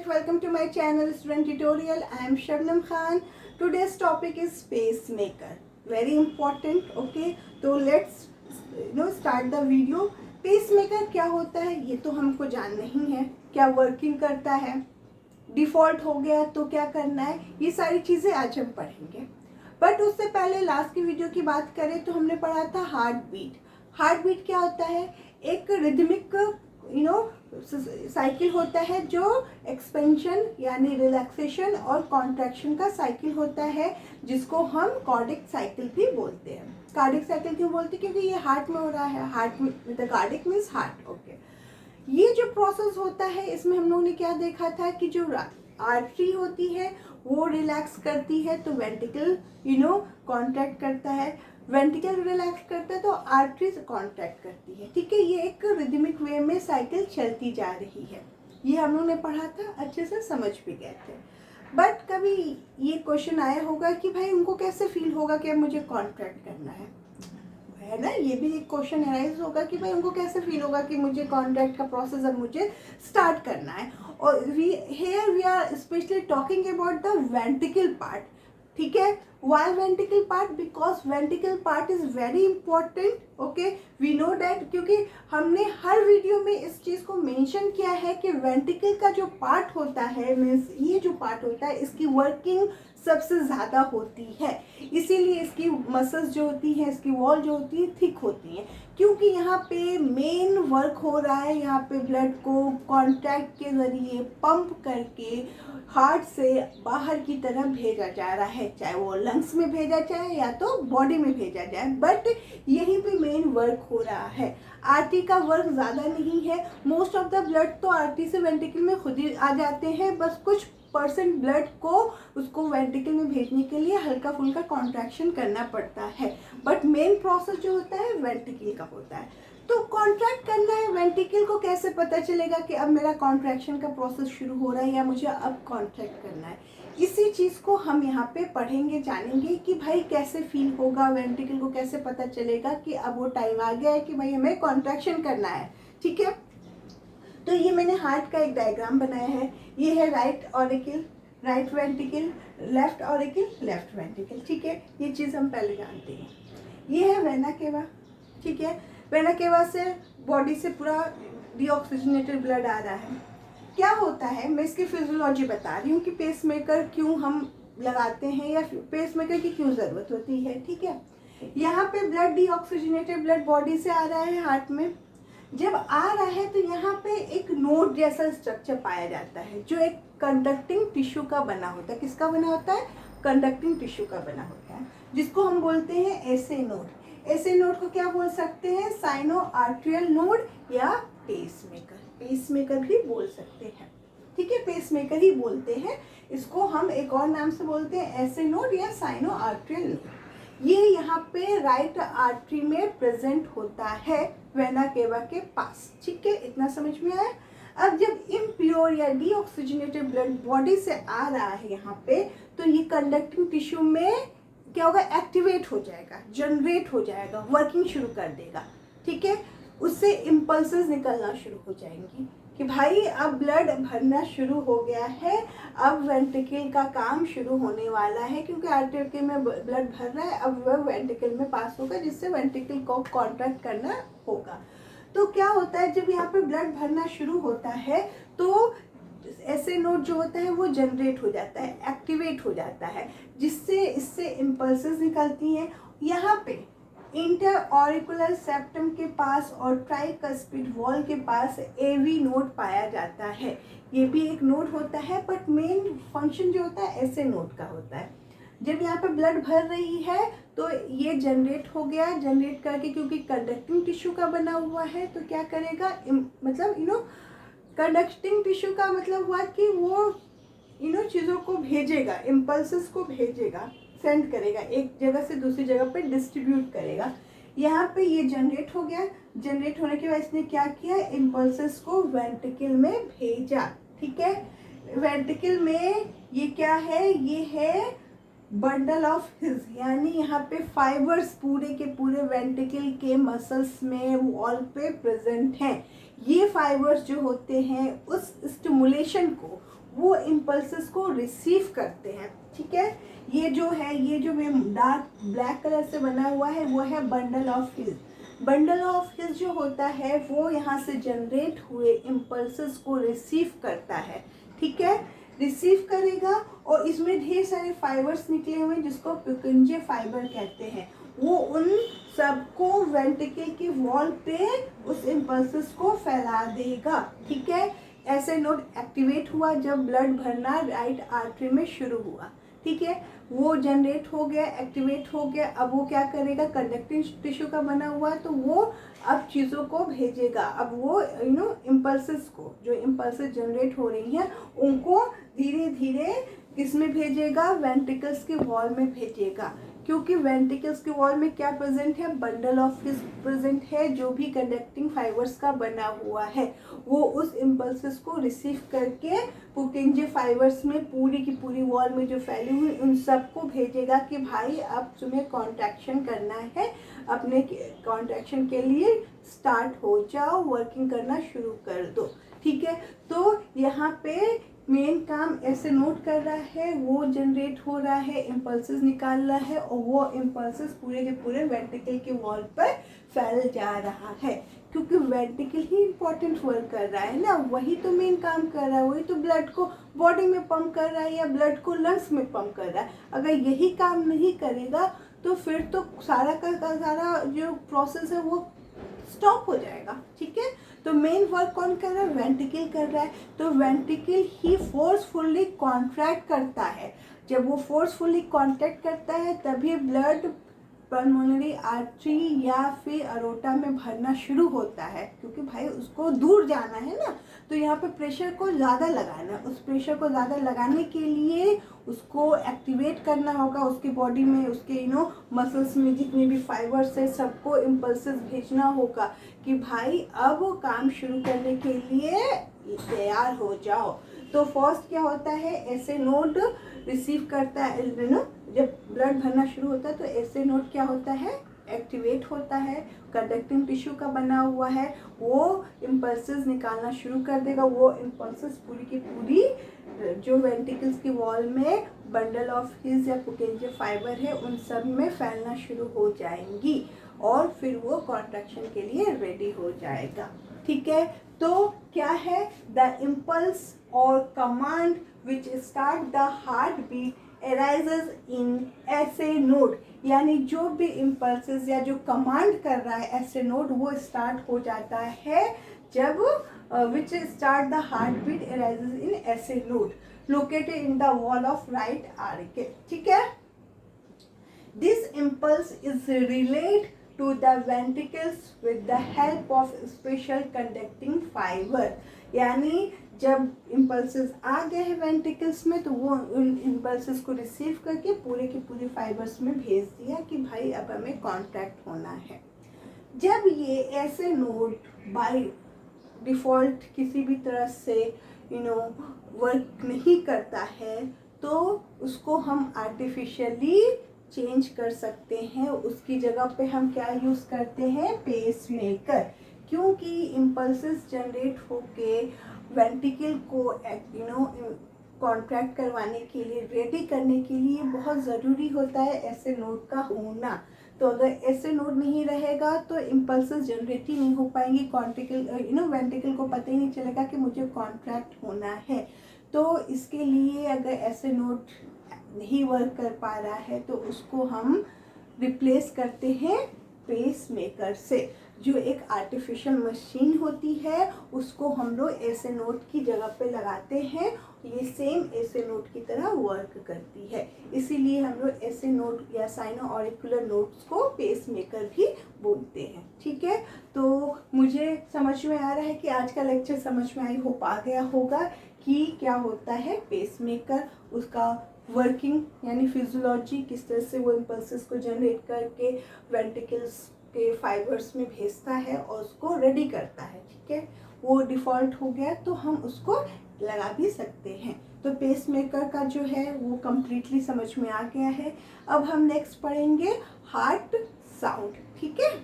welcome to my channel Student Tutorial. I am Shabnam Khan. Today's topic is pacemaker. Very important. Okay, तो let's start the video. Pacemaker क्या होता है ये तो हमको जान नहीं है, क्या वर्किंग करता है, डिफ़ॉल्ट हो गया तो क्या करना है, ये सारी चीज़ें आज हम पढ़ेंगे. बट उससे पहले लास्ट की वीडियो की बात करें तो हमने पढ़ा था हार्ट बीट. हार्ट बीट क्या होता है? एक रिदमिक साइकिल होता है जो एक्सपेंशन यानी रिलैक्सेशन और कॉन्ट्रैक्शन का साइकिल होता है, जिसको हम कार्डिक साइकिल भी बोलते हैं. कार्डिक साइकिल क्यों बोलते हैं? क्योंकि ये हार्ट में हो रहा है. हार्ट में कार्डिक मीन्स हार्ट. ओके, ये जो प्रोसेस होता है इसमें हम लोगों ने क्या देखा था कि जो आर्टरी होती है वो रिलैक्स करती है तो वेंट्रिकल कॉन्ट्रैक्ट करता है, वेंट्रिकल रिलैक्स करता है तो आर्टरी कॉन्ट्रैक्ट करती है. ठीक है, ये एक रिदमिक वे में साइकिल चलती जा रही है. ये हम लोगों ने पढ़ा था, अच्छे से समझ भी गए थे. बट कभी ये क्वेश्चन आया होगा कि भाई उनको कैसे फील होगा कि अब मुझे कॉन्ट्रैक्ट करना है ना. ये भी एक क्वेश्चन अराइज होगा कि भाई उनको कैसे फील होगा कि मुझे कॉन्ट्रैक्ट का प्रोसेस अब मुझे स्टार्ट करना है. और we are specially talking about the ventricle part. ठीक है, why ventricle part? Because ventricle part is very important. Okay, we know that क्योंकि हमने हर वीडियो में इस चीज़ को मेंशन किया है कि वेंट्रिकल का जो पार्ट होता है, मीन्स ये जो पार्ट होता है इसकी वर्किंग सबसे ज़्यादा होती है. इसीलिए इसकी मसल्स जो होती हैं, इसकी वॉल जो होती है थिक होती हैं, क्योंकि यहाँ पे मेन वर्क हो रहा है. यहाँ पे ब्लड को कॉन्ट्रैक्ट के ज़रिए पंप करके हार्ट से बाहर की तरफ भेजा जा रहा है, चाहे वो लंग्स में भेजा जाए या तो बॉडी में भेजा जाए, बट यहीं पे मेन वर्क हो रहा है. आर्टरी का वर्क ज़्यादा नहीं है. मोस्ट ऑफ द ब्लड तो आर्टरी से वेंट्रिकल में खुद ही आ जाते हैं. बस कुछ परसेंट ब्लड को उसको वेंट्रिकल में भेजने के लिए हल्का फुल्का कॉन्ट्रैक्शन करना पड़ता है. बट मेन प्रोसेस जो होता है वेंट्रिकल का होता है. तो कॉन्ट्रैक्ट करना है वेंट्रिकल को, कैसे पता चलेगा कि अब मेरा कॉन्ट्रैक्शन का प्रोसेस शुरू हो रहा है या मुझे अब कॉन्ट्रैक्ट करना है? इसी चीज़ को हम यहाँ पे पढ़ेंगे, जानेंगे कि भाई कैसे फील होगा, वेंट्रिकल को कैसे पता चलेगा कि अब वो टाइम आ गया है कि भाई हमें कॉन्ट्रैक्शन करना है. ठीक है, तो ये मैंने हार्ट का एक डायग्राम बनाया है. ये है right auricle, right ventricle, left auricle, left ventricle. ठीक है, ये चीज़ हम पहले जानते हैं. ये है वेना केवा. ठीक है, वेना केवा से बॉडी से पूरा डीऑक्सीजनेटेड ब्लड आ रहा है. क्या होता है, मैं इसकी फिजियोलॉजी बता रही हूँ कि पेसमेकर क्यों हम लगाते हैं या पेसमेकर की क्यों ज़रूरत होती है. ठीक है, यहाँ पे ब्लड डीऑक्सीजनेटेड ब्लड बॉडी से आ रहा है हार्ट में. जब आ रहा है तो यहाँ पे एक नोड जैसा स्ट्रक्चर पाया जाता है जो एक कंडक्टिंग टिश्यू का बना होता है. किसका बना होता है? कंडक्टिंग टिश्यू का बना होता है, जिसको हम बोलते हैं एसे नोड. एसे नोड को क्या बोल सकते हैं? साइनो आर्ट्रियल नोड या पेसमेकर. पेसमेकर भी बोल सकते हैं. ठीक है, पेसमेकर ही बोलते हैं इसको. हम एक और नाम से बोलते हैं एसे नोड या साइनो आर्ट्रियल नोड. ये यहाँ पे राइट आर्टरी में प्रेजेंट होता है वेना केवा के पास. ठीक है, इतना समझ में आया. अब जब इम्प्योर या डीऑक्सीजनेटेड ब्लड बॉडी से आ रहा है यहाँ पे, तो ये कंडक्टिंग टिश्यू में क्या होगा? एक्टिवेट हो जाएगा, जनरेट हो जाएगा, वर्किंग शुरू कर देगा. ठीक है, उससे इम्पल्सेस निकलना शुरू हो जाएंगी कि भाई अब ब्लड भरना शुरू हो गया है, अब वेंट्रिकल का काम शुरू होने वाला है, क्योंकि आर्टरी में ब्लड भर रहा है, अब वह वेंट्रिकल में पास होगा, जिससे वेंट्रिकल को कॉन्ट्रैक्ट करना होगा. तो क्या होता है, जब यहाँ पे ब्लड भरना शुरू होता है तो ऐसे नोड जो होता है वो जनरेट हो जाता है, एक्टिवेट हो जाता है, जिससे इससे इम्पल्सेस निकलती हैं. यहाँ पे इंटर ऑरिकुलर सेप्टम के पास और ट्राइकस्पिड वॉल के पास एवी नोड पाया जाता है. ये भी एक नोड होता है, बट मेन फंक्शन जो होता है ऐसे नोड का होता है. जब यहाँ पे ब्लड भर रही है तो ये जनरेट हो गया, जनरेट करके क्योंकि कंडक्टिंग टिश्यू का बना हुआ है तो क्या करेगा, मतलब कंडक्टिंग टिश्यू का मतलब हुआ कि वो चीज़ों को भेजेगा, इम्पल्सेस को भेजेगा, सेंड करेगा, एक जगह से दूसरी जगह पे डिस्ट्रीब्यूट करेगा. यहाँ पे ये जनरेट हो गया. जनरेट होने के बाद इसने क्या किया? इम्पल्सेस को वेंट्रिकल में भेजा. ठीक है, वेंट्रिकल में ये क्या है? ये है बंडल ऑफ हिज, यानी यहाँ पे फाइबर्स पूरे के पूरे वेंट्रिकल के मसल्स में वॉल पे प्रेजेंट हैं. ये फाइबर्स जो होते हैं उस स्टिमुलेशन को, वो इम्पल्सेस को रिसीव करते हैं। ठीक है, ये जो डार्क ब्लैक कलर से बना हुआ है वो है bundle of hills. Bundle of hills जो होता है वो यहाँ से जनरेट हुए इम्पल्सेस को रिसीव करता है। ठीक है, रिसीव करेगा और इसमें ढेर सारे फाइबर्स निकले हुए हैं जिसको पुर्किंजे फाइबर कहते हैं। वो उन सबको वेंट्रिकल की वॉल पे उस इम्पल्सेस को फैला देगा। ठीक है, ऐसे नोड एक्टिवेट हुआ जब ब्लड भरना राइट आर्टरी में शुरू हुआ। ठीक है, वो जनरेट हो गया, एक्टिवेट हो गया। अब वो क्या करेगा, कंडक्टिंग टिश्यू का बना हुआ है तो वो अब चीज़ों को भेजेगा। अब वो इम्पल्सेस को, जो इम्पल्सेस जनरेट हो रही हैं उनको धीरे धीरे किसमें भेजेगा, वेंट्रिकल्स के वॉल में भेजेगा। क्योंकि वेंट्रिकल्स के वॉल में क्या प्रेजेंट है, बंडल ऑफ हिल्स प्रेजेंट है जो भी कंडक्टिंग फाइबर्स का बना हुआ है। वो उस इम्पल्सेस को रिसीव करके पुर्किंजे फाइबर्स में पूरी की पूरी वॉल में जो फैली हुई उन सबको भेजेगा कि भाई अब तुम्हें कॉन्ट्रैक्शन करना है, अपने कॉन्ट्रैक्शन के लिए स्टार्ट हो जाओ, वर्किंग करना शुरू कर दो। ठीक है, तो यहाँ पे मेन काम ऐसे नोट कर रहा है, वो जनरेट हो रहा है, इम्पल्सेस निकाल रहा है और वो इम्पल्सेस पूरे के पूरे वेंट्रिकल के वॉल पर फैल जा रहा है। क्योंकि वेंट्रिकल ही इम्पोर्टेंट वर्क कर रहा है ना, वही तो मेन काम कर रहा है, वही तो ब्लड को बॉडी में पंप कर रहा है या ब्लड को लंग्स में पंप कर रहा है। अगर यही काम नहीं करेगा तो फिर तो सारा का सारा जो प्रोसेस है वो स्टॉप हो जाएगा। ठीक है, तो मेन वर्क कौन कर रहा है, वेंट्रिकल कर रहा है। तो वेंट्रिकल ही फोर्सफुली कॉन्ट्रैक्ट करता है। जब वो फोर्सफुली कॉन्ट्रैक्ट करता है तभी ब्लड पल्मोनरी आर्टरी या फिर अरोटा में भरना शुरू होता है। क्योंकि भाई उसको दूर जाना है ना, तो यहाँ पे प्रेशर को ज़्यादा लगाना है। उस प्रेशर को ज़्यादा लगाने के लिए उसको एक्टिवेट करना होगा, उसकी बॉडी में, उसके मसल्स में जितने भी फाइबर्स है सबको इम्पल्सेस भेजना होगा कि भाई अब काम शुरू करने के लिए तैयार हो जाओ। तो फर्स्ट क्या होता है, ऐसे नोड रिसीव करता है, जब ब्लड भरना शुरू होता है तो ऐसे नोड क्या होता है, एक्टिवेट होता है, कंडक्टिंग टिश्यू का बना हुआ है, वो इम्पल्सेस निकालना शुरू कर देगा। वो इम्पल्सेस पूरी की पूरी जो वेंट्रिकल्स की वॉल में बंडल ऑफ हिल्स या पुर्किंजे फाइबर है उन सब में फैलना शुरू हो जाएंगी और फिर वो कॉन्ट्रैक्शन के लिए रेडी हो जाएगा। ठीक है, तो क्या है, द इम्पल्स और command which start the heart beat arises in SA node, यानी जो भी इम्पल्सेस या जो कमांड कर रहा है ऐसे नोड वो स्टार्ट हो जाता है जब which start the heartbeat arises in SA node located in the wall of right auricle। ठीक है, this impulse is relayed to the ventricles with the help of special conducting fiber। यानी जब impulses आ गए हैं वेंट्रिकल्स में तो वो उन इम्पल्सेस को रिसीव करके पूरे के पूरे फाइबर्स में भेज दिया कि भाई अब हमें कॉन्ट्रैक्ट होना है। जब ये ऐसे नोड बाय डिफ़ॉल्ट किसी भी तरह से वर्क नहीं करता है तो उसको हम आर्टिफिशियली चेंज कर सकते हैं। उसकी जगह पे हम क्या यूज़ करते हैं, पेस मेकर। क्योंकि इम्पल्सेस जनरेट होके वेंट्रिकल को कॉन्ट्रैक्ट करवाने के लिए, रेडी करने के लिए बहुत ज़रूरी होता है ऐसे नोड का होना। तो अगर ऐसे नोड नहीं रहेगा तो इम्पल्सेस जनरेट ही नहीं हो पाएंगी, वेंट्रिकल को पता ही नहीं चलेगा कि मुझे कॉन्ट्रैक्ट होना है। तो इसके लिए अगर ऐसे नोड नहीं वर्क कर पा रहा है तो उसको हम रिप्लेस करते हैं पेस मेकर से, जो एक आर्टिफिशियल मशीन होती है, उसको हम लोग ऐसे नोड की जगह पे लगाते हैं। ये सेम ऐसे नोड की तरह वर्क करती है, इसीलिए हम लोग ऐसे नोड या साइनो ऑरिकुलर नोड्स को पेस मेकर भी बोलते हैं। ठीक है, तो मुझे समझ में आ रहा है कि आज का लेक्चर समझ में आई होप आ गया होगा कि क्या होता है पेस मेकर, उसका वर्किंग यानी फिजियोलॉजी, किस तरह से वो इम्पल्सेस को जनरेट करके वेंट्रिकल्स के फाइबर्स में भेजता है और उसको रेडी करता है। ठीक है, वो डिफ़ॉल्ट हो गया तो हम उसको लगा भी सकते हैं। तो पेस मेकर का जो है वो कम्प्लीटली समझ में आ गया है। अब हम नेक्स्ट पढ़ेंगे हार्ट साउंड। ठीक है।